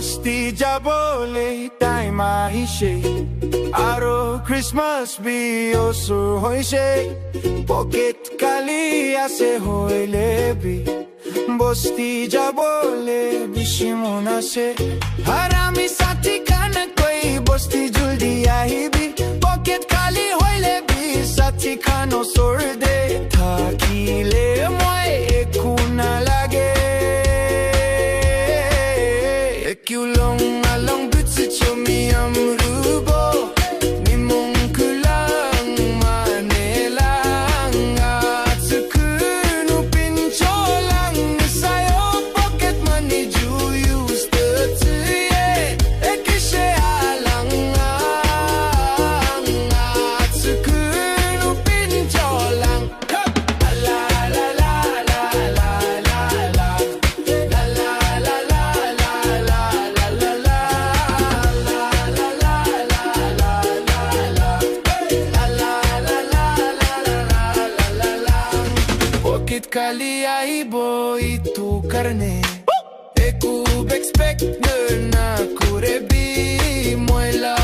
Bosti jabole time ahishe Aro Christmas bi osur hoishe Pocket kali ase hoile bi Bosti jabole bishimon ase Harami sati kana koi Bosti juldi ahibi Pocket kali hoile bi sati kano sorde Thakile moi ekuna lage Ekulong along butsit chomi amrubo Nimong kulang manelang Atsukunu pincholang Nisayo pocket money ju use the tuye Ekishe alang Atsukunu pincholang La la la la la la la La la la la la Pocket kali aibo itu karne Ekub expect na kurebi Moela